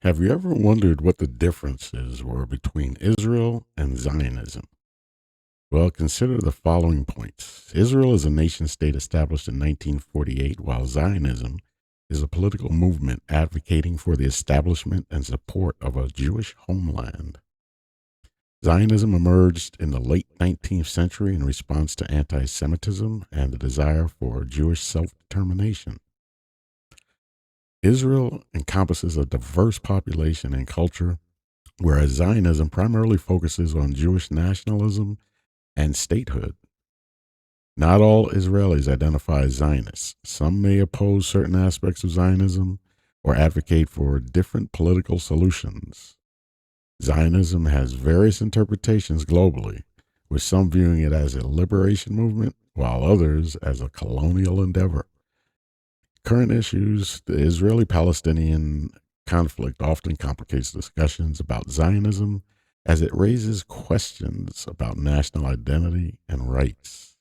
Have you ever wondered what the differences were between Israel and Zionism? Well, consider the following points. Israel is a nation state established in 1948, while Zionism is a political movement advocating for the establishment and support of a Jewish homeland. Zionism emerged in the late 19th century in response to anti-Semitism and the desire for Jewish self-determination. Israel encompasses a diverse population and culture, whereas Zionism primarily focuses on Jewish nationalism and statehood. Not all Israelis identify as Zionists. Some may oppose certain aspects of Zionism or advocate for different political solutions. Zionism has various interpretations globally, with some viewing it as a liberation movement, while others as a colonial endeavor. Current issues, the Israeli-Palestinian conflict often complicates discussions about Zionism as it raises questions about national identity and rights.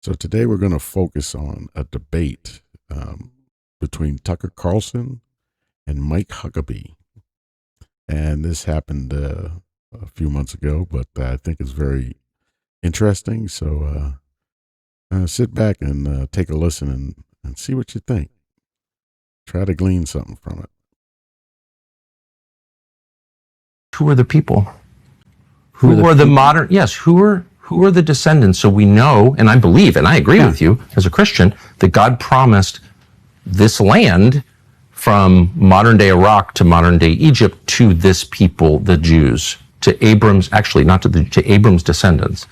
So today we're going to focus on a debate between Tucker Carlson and Mike Huckabee. And this happened a few months ago, but I think it's very interesting. So sit back and take a listen and see what you think. Try to glean something from it. Who are the people? Who are the modern? Yes, who are the descendants? So we know, and I believe, and I agree with you as a Christian, that God promised this land from modern day Iraq to modern day Egypt to this people, the Jews, to Abram's, actually not to Abram's descendants,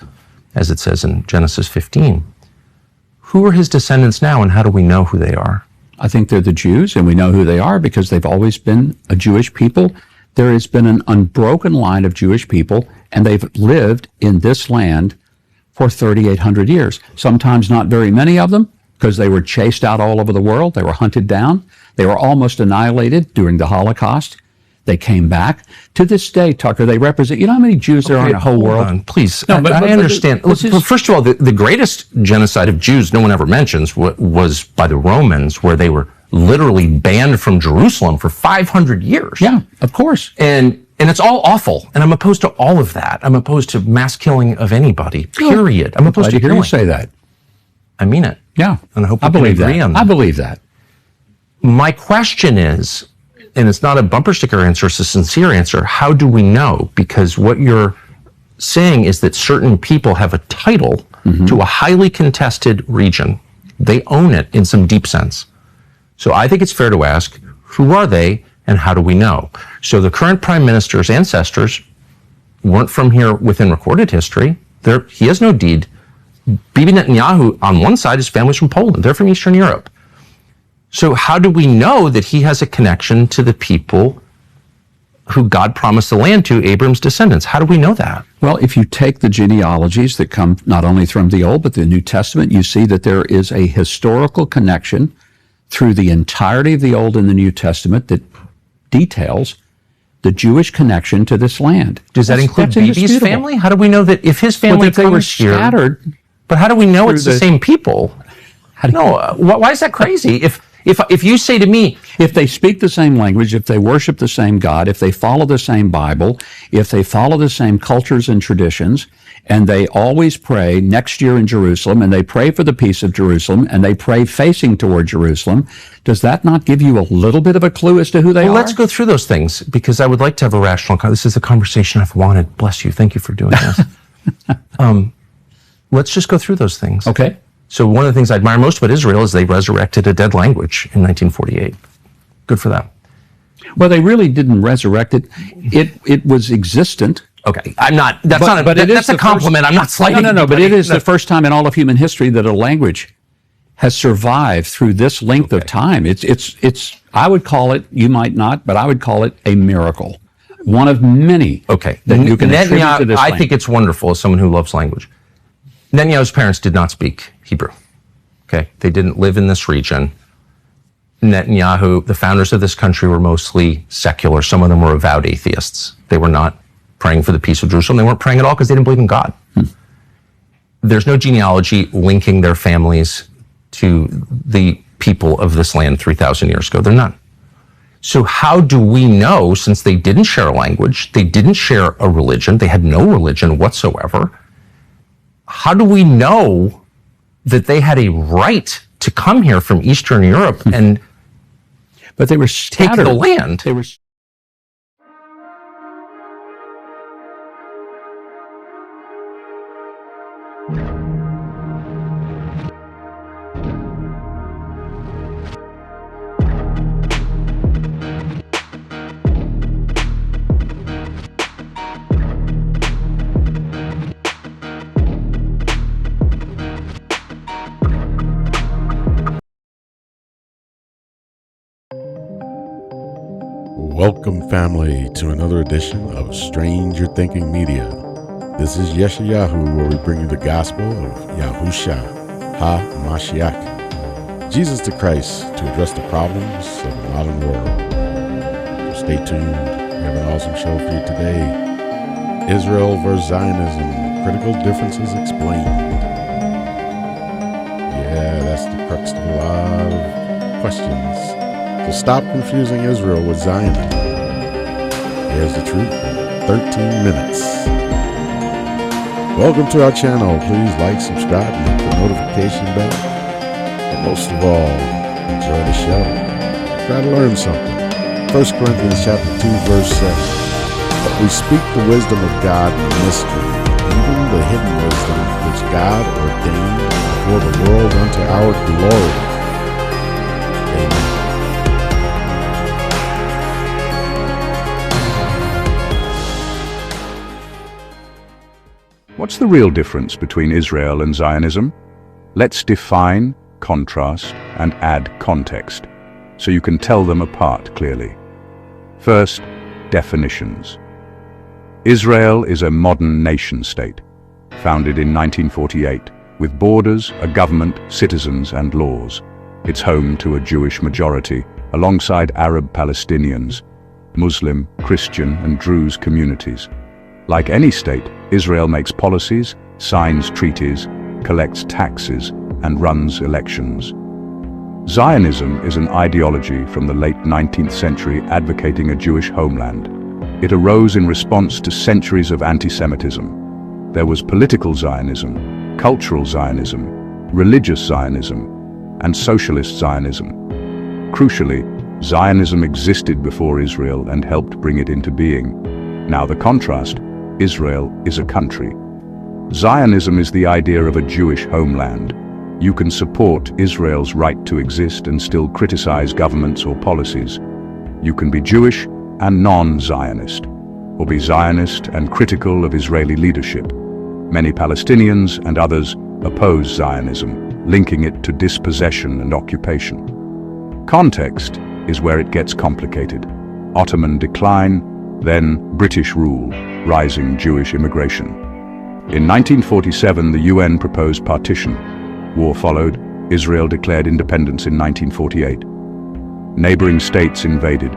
as it says in Genesis 15. Who are his descendants now, and how do we know who they are? I think they're the Jews, and we know who they are because they've always been a Jewish people. There has been an unbroken line of Jewish people, and they've lived in this land for 3,800 years. Sometimes not very many of them, because they were chased out all over the world. They were hunted down. They were almost annihilated during the Holocaust. They came back. To this day, Tucker, they represent, you know how many Jews there are in the whole world? Please, no, I understand. First of all, the greatest genocide of Jews no one ever mentions was by the Romans, where they were literally banned from Jerusalem for 500 years. Yeah, of course. And it's all awful. And I'm opposed to all of that. I'm opposed to mass killing of anybody, period. I'm opposed to hear you say that. I mean it. Yeah. And I hope I believe agree on that. I believe that. My question is, and it's not a bumper sticker answer, it's a sincere answer, how do we know? Because what you're saying is that certain people have a title to a highly contested region. They own it in some deep sense. So I think it's fair to ask, who are they and how do we know? So the current prime minister's ancestors weren't from here within recorded history. He has no deed. Bibi Netanyahu, on one side, his family's from Poland. They're from Eastern Europe. So how do we know that he has a connection to the people who God promised the land to, Abram's descendants? How do we know that? Well, if you take the genealogies that come not only from the Old but the New Testament, you see that there is a historical connection through the entirety of the Old and the New Testament that details the Jewish connection to this land. Does that include Bibi's family? How do we know that if his family they were scattered here, but how do we know it's the same people? No, why is that crazy? If you say to me, if they speak the same language, if they worship the same God, if they follow the same Bible, if they follow the same cultures and traditions, and they always pray next year in Jerusalem, and they pray for the peace of Jerusalem, and they pray facing toward Jerusalem, does that not give you a little bit of a clue as to who they are? Let's go through those things, because I would like to have a rational this is a conversation I've wanted. Bless you. Thank you for doing this. Let's just go through those things. Okay. So one of the things I admire most about Israel is they resurrected a dead language in 1948. Good for them. Well, they really didn't resurrect it. It was existent. Okay, I'm not. That's a compliment. I'm not slighting. No. But it is the first time in all of human history that a language has survived through this length of time. It's. I would call it. You might not, but I would call it a miracle. One of many. Okay. That you can attribute to this I land. think it's wonderful as someone who loves language. Netanyahu's parents did not speak Hebrew. Okay, they didn't live in this region. Netanyahu, the founders of this country, were mostly secular. Some of them were avowed atheists. They were not praying for the peace of Jerusalem. They weren't praying at all because they didn't believe in God. There's no genealogy linking their families to the people of this land 3,000 years ago. They're not. So how do we know, since they didn't share a language, they didn't share a religion, they had no religion whatsoever, how do we know that they had a right to come here from Eastern Europe and But they were take scattered. the land? They were. Welcome, family, to another edition of Stranger Thinking Media. This is Yeshayahu, where we bring you the gospel of Yahusha HaMashiach, Jesus the Christ, to address the problems of the modern world. So stay tuned. We have an awesome show for you today. Israel versus Zionism, critical differences explained. Yeah, that's the crux of a lot of questions. So stop confusing Israel with Zionism. Here's the truth in 13 minutes. Welcome to our channel. Please like, subscribe, and hit the notification bell. But most of all, enjoy the show. Try to learn something. 1 Corinthians chapter 2, verse 7. But we speak the wisdom of God in mystery, even the hidden wisdom which God ordained before the world unto our glory. Amen. What's the real difference between Israel and Zionism? Let's define, contrast, and add context, so you can tell them apart clearly. First, definitions. Israel is a modern nation-state, founded in 1948, with borders, a government, citizens, and laws. It's home to a Jewish majority, alongside Arab Palestinians, Muslim, Christian, and Druze communities. Like any state, Israel makes policies, signs treaties, collects taxes, and runs elections. Zionism is an ideology from the late 19th century advocating a Jewish homeland. It arose in response to centuries of anti-Semitism. There was political Zionism, cultural Zionism, religious Zionism, and socialist Zionism. Crucially, Zionism existed before Israel and helped bring it into being. Now the contrast: Israel is a country. Zionism is the idea of a Jewish homeland. You can support Israel's right to exist and still criticize governments or policies. You can be Jewish and non-Zionist, or be Zionist and critical of Israeli leadership. Many Palestinians and others oppose Zionism, linking it to dispossession and occupation. Context is where it gets complicated. Ottoman decline, then British rule, rising Jewish immigration. In 1947, the UN proposed partition. War followed. Israel declared independence in 1948. Neighboring states invaded.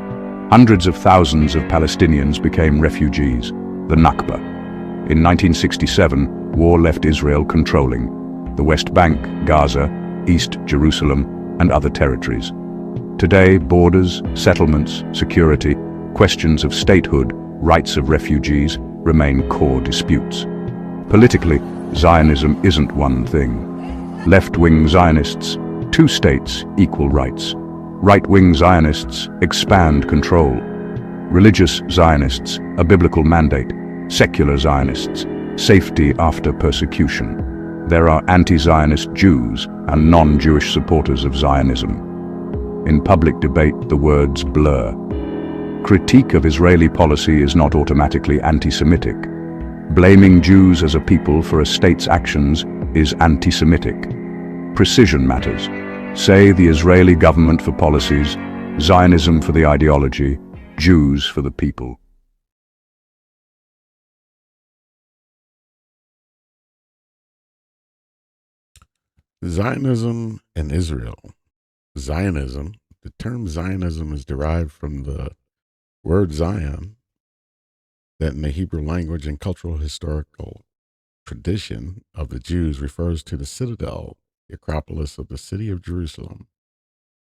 Hundreds of thousands of Palestinians became refugees, the Nakba. In 1967, war left Israel controlling the West Bank, Gaza, East Jerusalem, and other territories. Today, borders, settlements, security, questions of statehood, rights of refugees remain core disputes. Politically, Zionism isn't one thing. Left-wing Zionists, two states, equal rights. Right-wing Zionists expand control. Religious Zionists, a biblical mandate. Secular Zionists, safety after persecution. There are anti-Zionist Jews and non-Jewish supporters of Zionism. In public debate, the words blur. Critique of Israeli policy is not automatically anti-Semitic. Blaming Jews as a people for a state's actions is anti-Semitic. Precision matters. Say the Israeli government for policies, Zionism for the ideology, Jews for the people. Zionism and Israel. Zionism, the term Zionism is derived from the word Zion, that in the Hebrew language and cultural historical tradition of the Jews refers to the citadel, the Acropolis of the city of Jerusalem,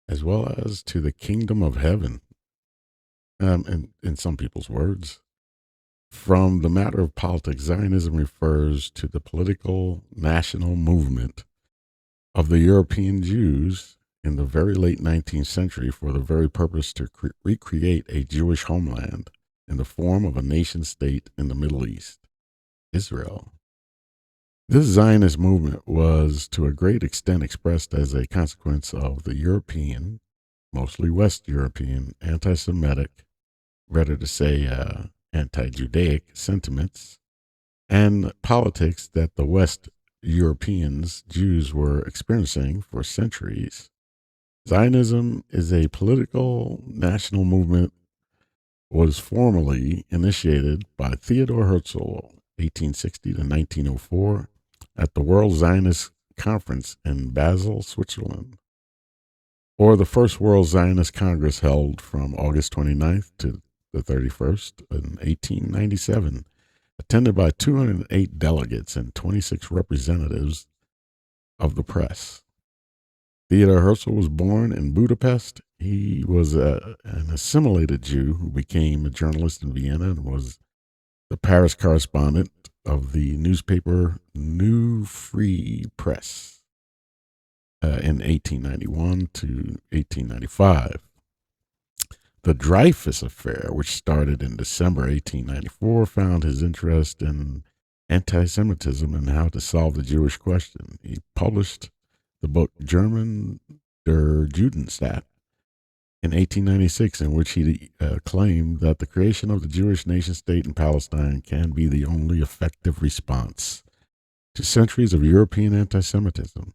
as well as to the kingdom of heaven, in some people's words. From the matter of politics, Zionism refers to the political national movement of the European Jews in the very late 19th century for the very purpose to recreate a Jewish homeland in the form of a nation state in the Middle East, Israel. This Zionist movement was to a great extent expressed as a consequence of the European, mostly West European, anti-Semitic, rather to say anti-Judaic sentiments and politics that the West Europeans, Jews, were experiencing for centuries. Zionism is a political national movement, was formally initiated by Theodor Herzl, 1860 to 1904, at the World Zionist Conference in Basel, Switzerland, or the First World Zionist Congress held from August 29th to the 31st in 1897, attended by 208 delegates and 26 representatives of the press. Theodor Herzl was born in Budapest. He was an assimilated Jew who became a journalist in Vienna and was the Paris correspondent of the newspaper New Free Press in 1891 to 1895. The Dreyfus Affair, which started in December 1894, found his interest in anti-Semitism and how to solve the Jewish question. He published the book German der Judenstaat in 1896, in which he claimed that the creation of the Jewish nation state in Palestine can be the only effective response to centuries of European anti-Semitism.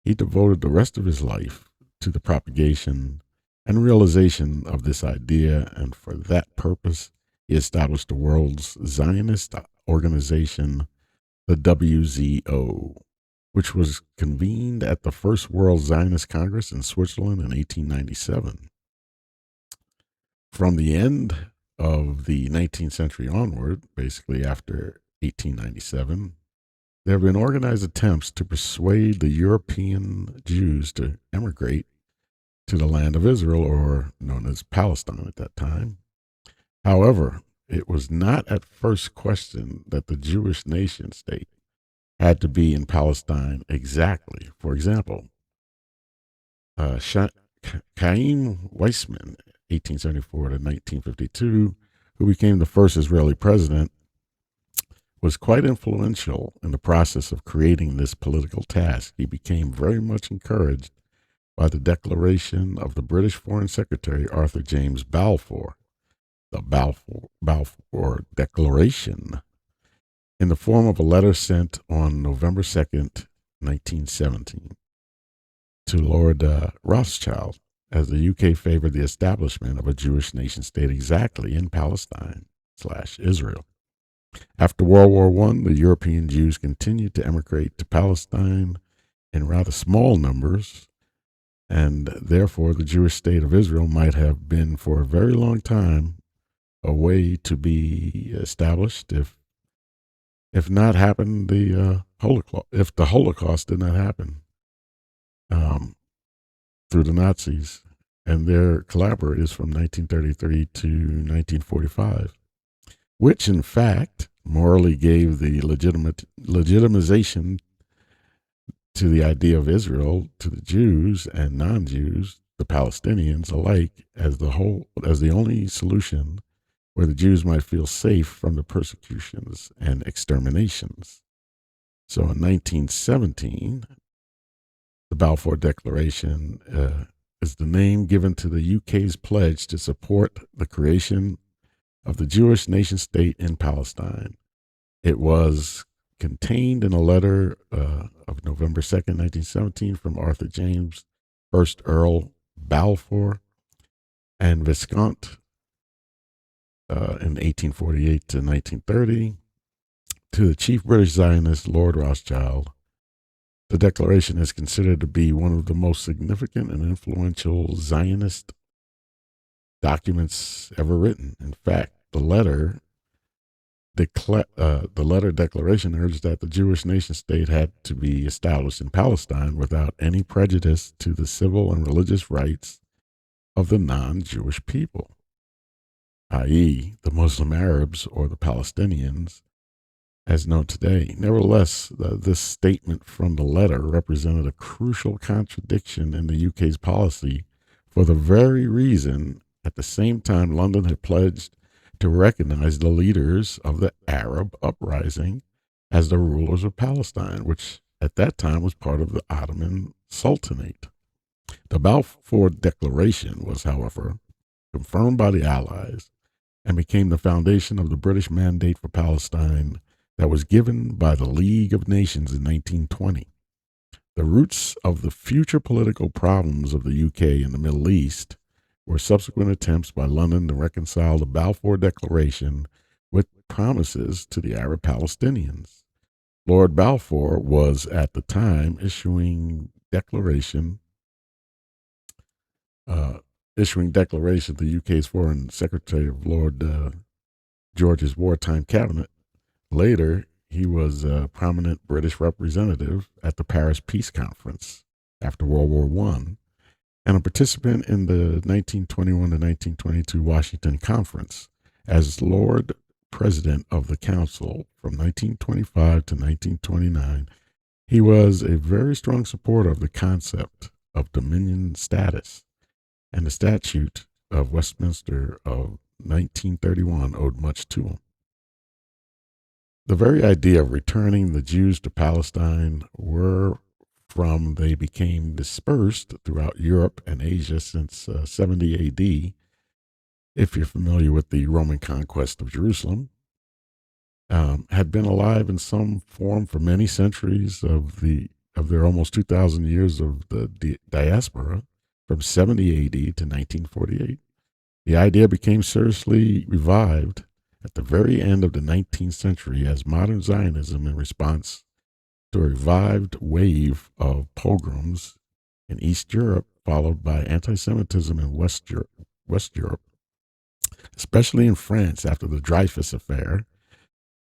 He devoted the rest of his life to the propagation and realization of this idea, and for that purpose, he established the world's Zionist organization, the WZO, which was convened at the First World Zionist Congress in Switzerland in 1897. From the end of the 19th century onward, basically after 1897, there have been organized attempts to persuade the European Jews to emigrate to the land of Israel, or known as Palestine at that time. However, it was not at first questioned that the Jewish nation state had to be in Palestine exactly. For example, Chaim Weizmann, 1874 to 1952, who became the first Israeli president, was quite influential in the process of creating this political task. He became very much encouraged by the declaration of the British Foreign Secretary Arthur James Balfour, the Balfour Declaration, in the form of a letter sent on November 2nd, 1917, to Lord Rothschild, as the UK favored the establishment of a Jewish nation state exactly in Palestine/Israel. After World War I, the European Jews continued to emigrate to Palestine in rather small numbers, and therefore the Jewish state of Israel might have been for a very long time a way to be established if not happened the Holocaust, if the Holocaust did not happen through the Nazis and their collaborators from 1933 to 1945, which in fact morally gave the legitimization to the idea of Israel to the Jews and non-Jews, the Palestinians alike, as the only solution where the Jews might feel safe from the persecutions and exterminations. So in 1917, the Balfour Declaration is the name given to the UK's pledge to support the creation of the Jewish nation state in Palestine. It was contained in a letter of November 2nd, 1917, from Arthur James, 1st Earl Balfour, and Viscount in 1848 to 1930, to the chief British Zionist, Lord Rothschild. The declaration is considered to be one of the most significant and influential Zionist documents ever written. In fact, the letter declaration urged that the Jewish nation state had to be established in Palestine without any prejudice to the civil and religious rights of the non-Jewish people. i.e., the Muslim Arabs or the Palestinians, as known today. Nevertheless, this statement from the letter represented a crucial contradiction in the UK's policy for the very reason at the same time London had pledged to recognize the leaders of the Arab uprising as the rulers of Palestine, which at that time was part of the Ottoman Sultanate. The Balfour Declaration was, however, confirmed by the Allies and became the foundation of the British Mandate for Palestine that was given by the League of Nations in 1920. The roots of the future political problems of the UK and the Middle East were subsequent attempts by London to reconcile the Balfour Declaration with promises to the Arab Palestinians. Lord Balfour was at the time issuing declaration, the UK's Foreign Secretary of Lord George's wartime cabinet. Later, he was a prominent British representative at the Paris Peace Conference after World War I, and a participant in the 1921 to 1922 Washington Conference as Lord President of the Council from 1925 to 1929. He was a very strong supporter of the concept of dominion status, and the Statute of Westminster of 1931 owed much to him. The very idea of returning the Jews to Palestine they became dispersed throughout Europe and Asia since 70 AD, if you're familiar with the Roman conquest of Jerusalem, had been alive in some form for many centuries of their almost 2,000 years of the diaspora from 70 AD to 1948. The idea became seriously revived at the very end of the 19th century as modern Zionism in response to a revived wave of pogroms in East Europe, followed by anti-Semitism in West Europe, especially in France after the Dreyfus affair,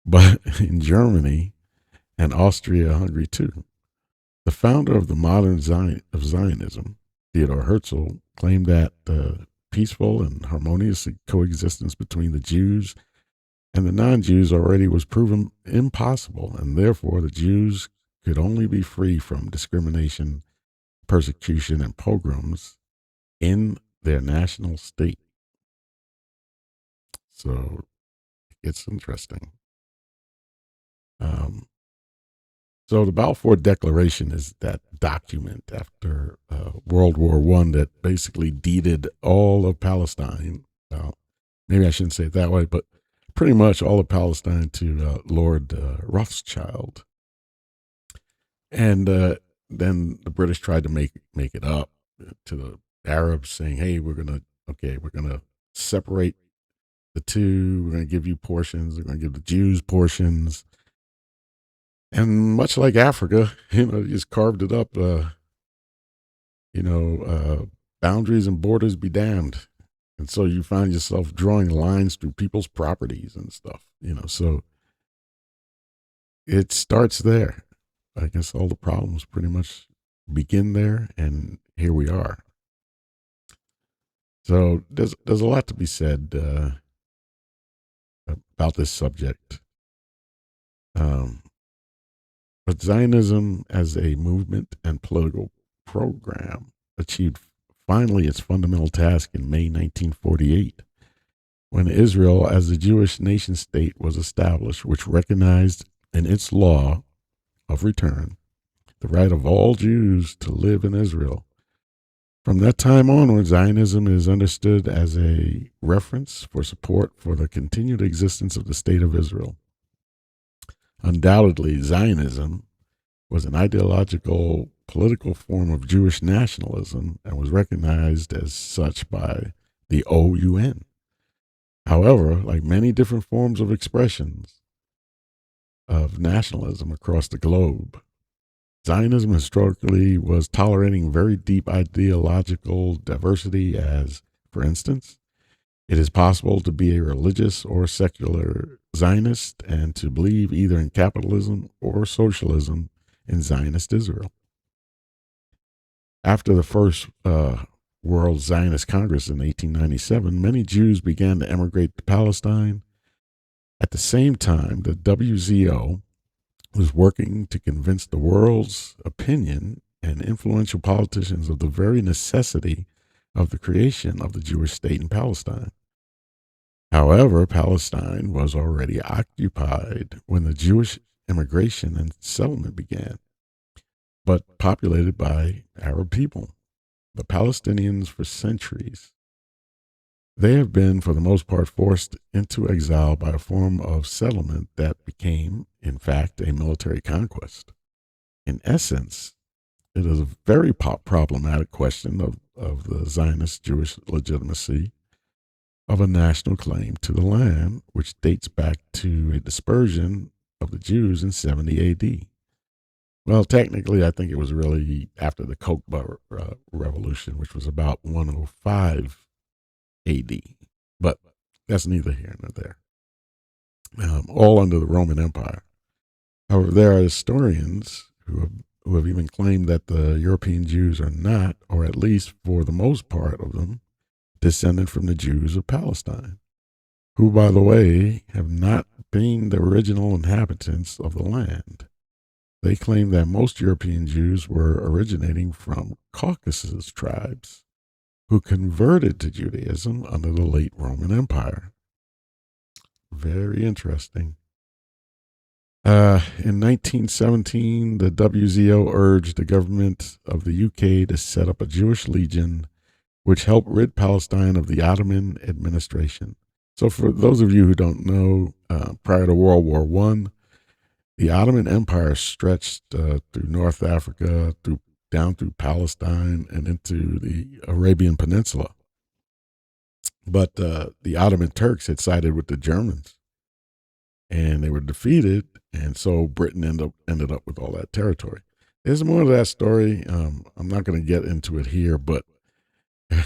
but in Germany and Austria-Hungary too. The founder of the modern Zionism, Theodor Herzl, claimed that the peaceful and harmonious coexistence between the Jews and the non-Jews already was proven impossible, and therefore the Jews could only be free from discrimination, persecution, and pogroms in their national state. So it's interesting. So the Balfour Declaration is that document after World War I that basically deeded all of Palestine. Maybe I shouldn't say it that way, but pretty much all of Palestine to Lord Rothschild. And then the British tried to make it up to the Arabs, saying, "Hey, we're gonna separate the two. We're gonna give you portions. We're gonna give the Jews portions." And much like Africa, just carved it up. Boundaries and borders be damned. And so you find yourself drawing lines through people's properties and stuff, so it starts there. I guess all the problems pretty much begin there, and here we are. So there's a lot to be said about this subject. But Zionism as a movement and political program achieved finally its fundamental task in May 1948, when Israel as a Jewish nation state was established, which recognized in its law of return the right of all Jews to live in Israel. From that time onward, Zionism is understood as a reference for support for the continued existence of the state of Israel. Undoubtedly, Zionism was an ideological political form of Jewish nationalism and was recognized as such by the OUN. However, like many different forms of expressions of nationalism across the globe, Zionism historically was tolerating very deep ideological diversity as, for instance, it is possible to be a religious or secular Zionist and to believe either in capitalism or socialism in Zionist Israel. After the First World Zionist Congress in 1897, many Jews began to emigrate to Palestine. At the same time, the WZO was working to convince the world's opinion and influential politicians of the very necessity of the creation of the Jewish state in Palestine. However, Palestine was already occupied when the Jewish immigration and settlement began, but populated by Arab people, the Palestinians, for centuries. They have been, for the most part, forced into exile by a form of settlement that became, in fact, a military conquest. In essence, it is a very problematic question of the Zionist Jewish legitimacy of a national claim to the land, which dates back to a dispersion of the Jews in 70 AD. Well, technically, I think it was really after the Kochba Revolution, which was about 105 AD. But that's neither here nor there. All under the Roman Empire. However, there are historians who have even claimed that the European Jews are not, or at least for the most part of them, descended from the Jews of Palestine, who, by the way, have not been the original inhabitants of the land. They claim that most European Jews were originating from Caucasus tribes who converted to Judaism under the late Roman Empire. Very interesting. In 1917, the WZO urged the government of the UK to set up a Jewish legion which helped rid Palestine of the Ottoman administration. So for those of you who don't know, prior to World War I, the Ottoman Empire stretched through North Africa, down through Palestine, and into the Arabian Peninsula. But the Ottoman Turks had sided with the Germans, and they were defeated, and so Britain ended up with all that territory. There's more to that story. I'm not going to get into it here, but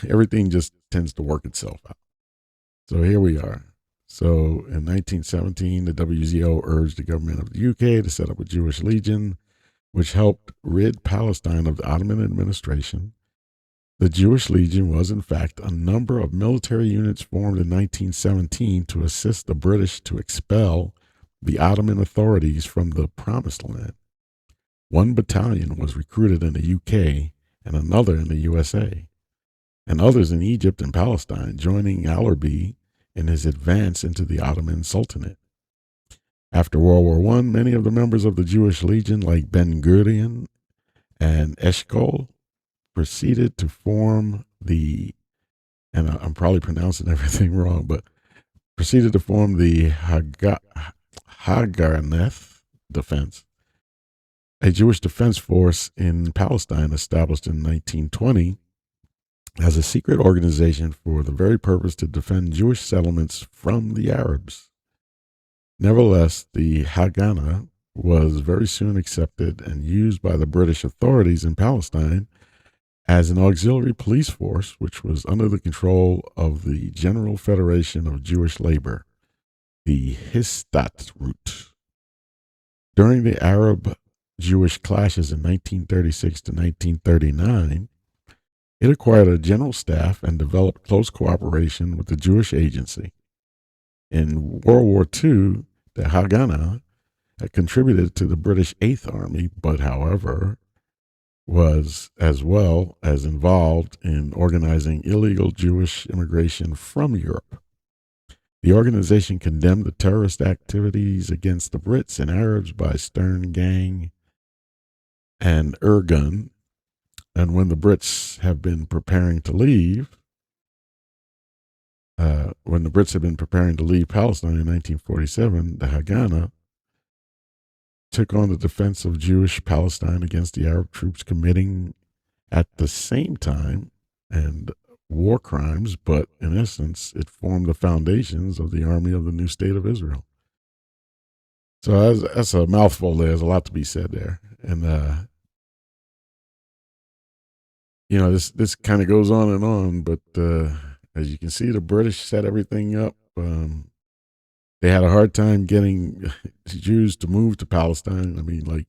everything just tends to work itself out. So here we are. So in 1917, the WZO urged the government of the UK to set up a Jewish legion, which helped rid Palestine of the Ottoman administration. The Jewish Legion was, in fact, a number of military units formed in 1917 to assist the British to expel the Ottoman authorities from the Promised Land. One battalion was recruited in the UK and another in the USA, and others in Egypt and Palestine, joining Allerby in his advance into the Ottoman Sultanate. After World War I, many of the members of the Jewish Legion, like Ben Gurion and Eshkol, proceeded to form the, and I'm probably pronouncing everything wrong, but proceeded to form the Haganeth Defense, a Jewish defense force in Palestine established in 1920 as a secret organization for the very purpose to defend Jewish settlements from the Arabs. Nevertheless, the Haganah was very soon accepted and used by the British authorities in Palestine as an auxiliary police force, which was under the control of the General Federation of Jewish Labor, the Histadrut. During the Arab-Jewish clashes in 1936 to 1939, it acquired a general staff and developed close cooperation with the Jewish Agency. In World War II, the Haganah had contributed to the British Eighth Army, but however, was as well as involved in organizing illegal Jewish immigration from Europe. The organization condemned the terrorist activities against the Brits and Arabs by Stern Gang and Irgun. And when the Brits have been preparing to leave, Palestine in 1947, the Haganah took on the defense of Jewish Palestine against the Arab troops committing at the same time and war crimes, but in essence, it formed the foundations of the army of the new state of Israel. So that's a mouthful there. There's a lot to be said there. And, this kind of goes on, but as you can see, the British set everything up. They had a hard time getting Jews to move to Palestine. I mean,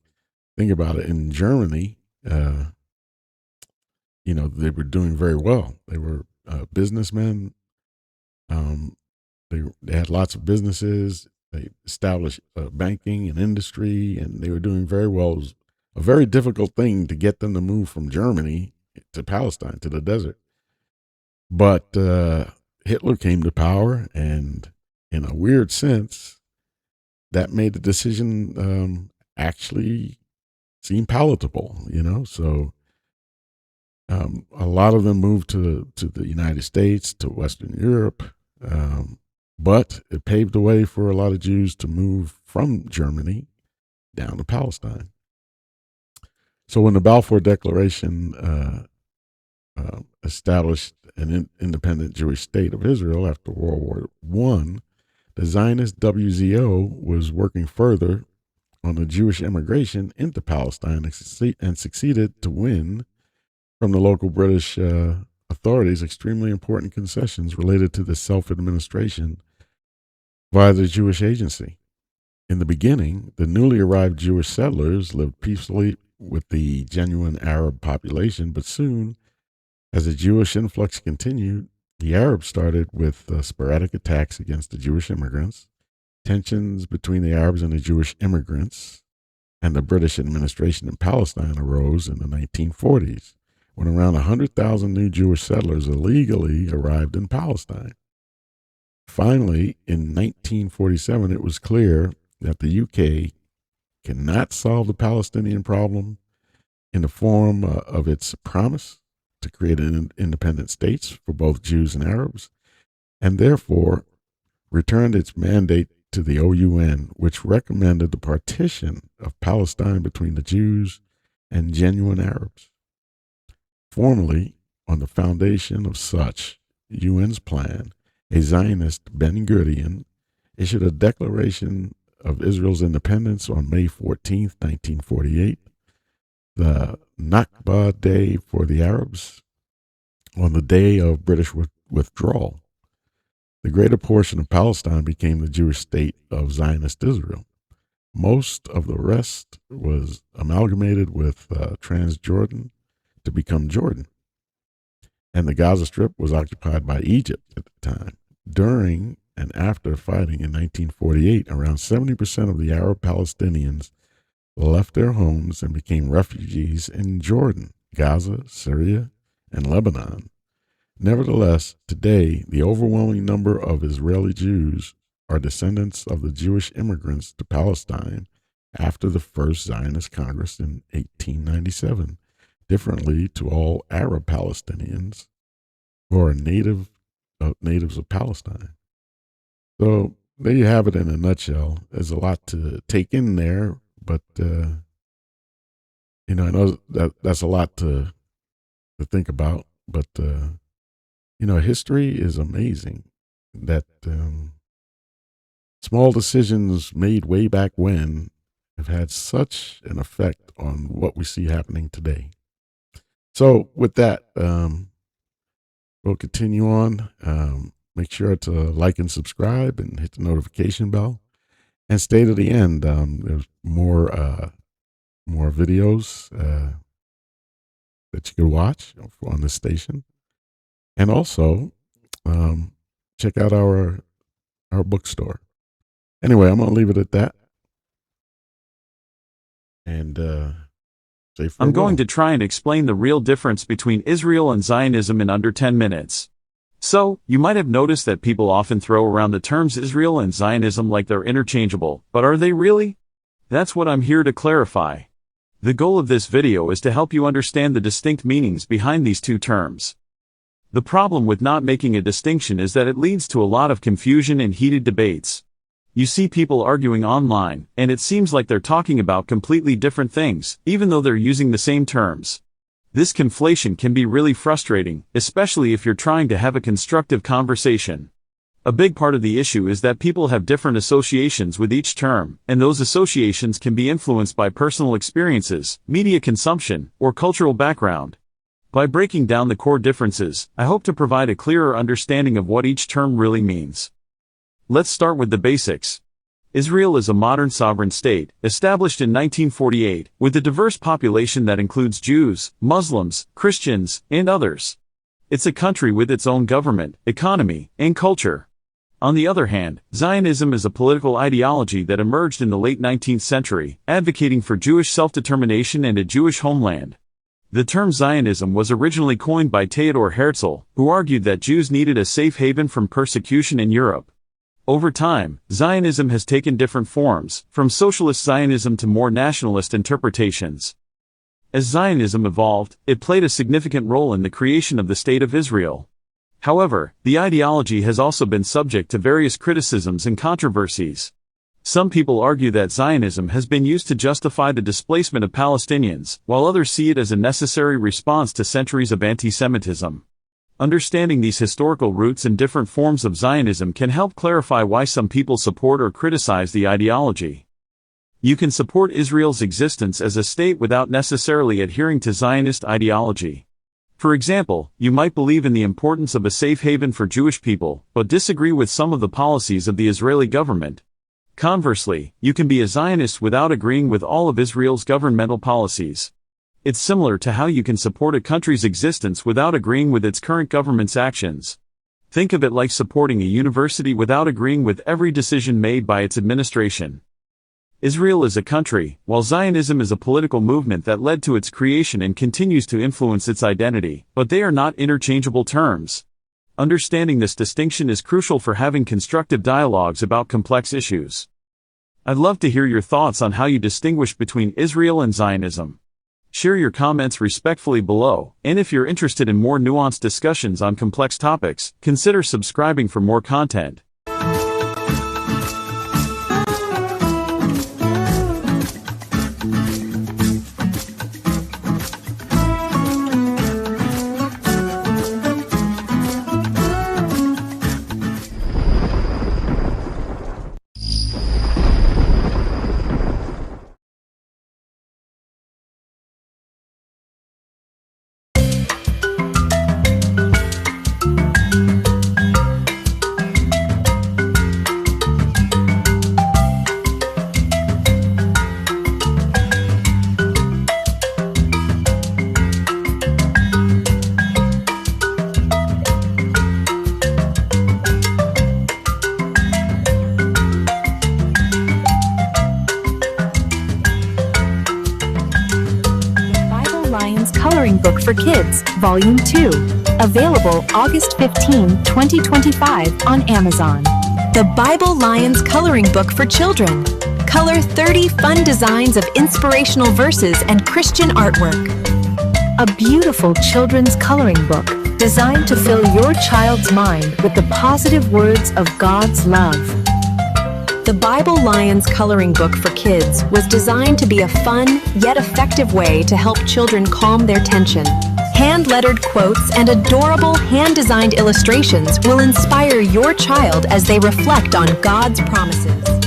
think about it. In Germany, they were doing very well. They were businessmen. They had lots of businesses. They established banking and industry, and they were doing very well. It was a very difficult thing to get them to move from Germany to Palestine, to the desert. But Hitler came to power, and in a weird sense, that made the decision actually seem palatable, So a lot of them moved to the United States, to Western Europe, but it paved the way for a lot of Jews to move from Germany down to Palestine. So when the Balfour Declaration established an independent Jewish state of Israel after World War I, the Zionist WZO was working further on the Jewish immigration into Palestine and succeeded to win from the local British authorities extremely important concessions related to the self-administration via the Jewish Agency. In the beginning, the newly arrived Jewish settlers lived peacefully with the genuine Arab population, but soon, as the Jewish influx continued, the Arabs started with sporadic attacks against the Jewish immigrants. Tensions between the Arabs and the Jewish immigrants and the British administration in Palestine arose in the 1940s, when around 100,000 new Jewish settlers illegally arrived in Palestine. Finally, in 1947, it was clear that the UK cannot solve the Palestinian problem in the form of its promise to create independent states for both Jews and Arabs, and therefore returned its mandate to the OUN, which recommended the partition of Palestine between the Jews and genuine Arabs. Formally, on the foundation of such UN's plan, a Zionist Ben-Gurion issued a declaration of Israel's independence on May 14, 1948, the Nakba Day for the Arabs, on the day of British withdrawal. The greater portion of Palestine became the Jewish state of Zionist Israel. Most of the rest was amalgamated with Transjordan to become Jordan. And the Gaza Strip was occupied by Egypt at the time. During and after fighting in 1948, around 70% of the Arab Palestinians left their homes and became refugees in Jordan, Gaza, Syria, and Lebanon. Nevertheless, today, the overwhelming number of Israeli Jews are descendants of the Jewish immigrants to Palestine after the First Zionist Congress in 1897, differently to all Arab Palestinians who are natives of Palestine. So there you have it in a nutshell. There's a lot to take in there, but I know that's a lot to think about. But history is amazing. That small decisions made way back when have had such an effect on what we see happening today. So with that, we'll continue on. Make sure to like and subscribe and hit the notification bell. And stay to the end. There's more videos that you can watch on this station. And also, check out our bookstore. Anyway, I'm going to leave it at that. And say farewell. I'm going to try and explain the real difference between Israel and Zionism in under 10 minutes. So, you might have noticed that people often throw around the terms Israel and Zionism like they're interchangeable, but are they really? That's what I'm here to clarify. The goal of this video is to help you understand the distinct meanings behind these two terms. The problem with not making a distinction is that it leads to a lot of confusion and heated debates. You see people arguing online, and it seems like they're talking about completely different things, even though they're using the same terms. This conflation can be really frustrating, especially if you're trying to have a constructive conversation. A big part of the issue is that people have different associations with each term, and those associations can be influenced by personal experiences, media consumption, or cultural background. By breaking down the core differences, I hope to provide a clearer understanding of what each term really means. Let's start with the basics. Israel is a modern sovereign state, established in 1948, with a diverse population that includes Jews, Muslims, Christians, and others. It's a country with its own government, economy, and culture. On the other hand, Zionism is a political ideology that emerged in the late 19th century, advocating for Jewish self-determination and a Jewish homeland. The term Zionism was originally coined by Theodor Herzl, who argued that Jews needed a safe haven from persecution in Europe. Over time, Zionism has taken different forms, from socialist Zionism to more nationalist interpretations. As Zionism evolved, it played a significant role in the creation of the State of Israel. However, the ideology has also been subject to various criticisms and controversies. Some people argue that Zionism has been used to justify the displacement of Palestinians, while others see it as a necessary response to centuries of anti-Semitism. Understanding these historical roots and different forms of Zionism can help clarify why some people support or criticize the ideology. You can support Israel's existence as a state without necessarily adhering to Zionist ideology. For example, you might believe in the importance of a safe haven for Jewish people, but disagree with some of the policies of the Israeli government. Conversely, you can be a Zionist without agreeing with all of Israel's governmental policies. It's similar to how you can support a country's existence without agreeing with its current government's actions. Think of it like supporting a university without agreeing with every decision made by its administration. Israel is a country, while Zionism is a political movement that led to its creation and continues to influence its identity, but they are not interchangeable terms. Understanding this distinction is crucial for having constructive dialogues about complex issues. I'd love to hear your thoughts on how you distinguish between Israel and Zionism. Share your comments respectfully below, and if you're interested in more nuanced discussions on complex topics, consider subscribing for more content. Coloring Book for Kids, Volume 2. Available August 15, 2025 on Amazon. The Bible Lions Coloring Book for Children. Color 30 fun designs of inspirational verses and Christian artwork. A beautiful children's coloring book designed to fill your child's mind with the positive words of God's love. The Bible Lions Coloring Book for Kids was designed to be a fun, yet effective way to help children calm their tension. Hand-lettered quotes and adorable hand-designed illustrations will inspire your child as they reflect on God's promises.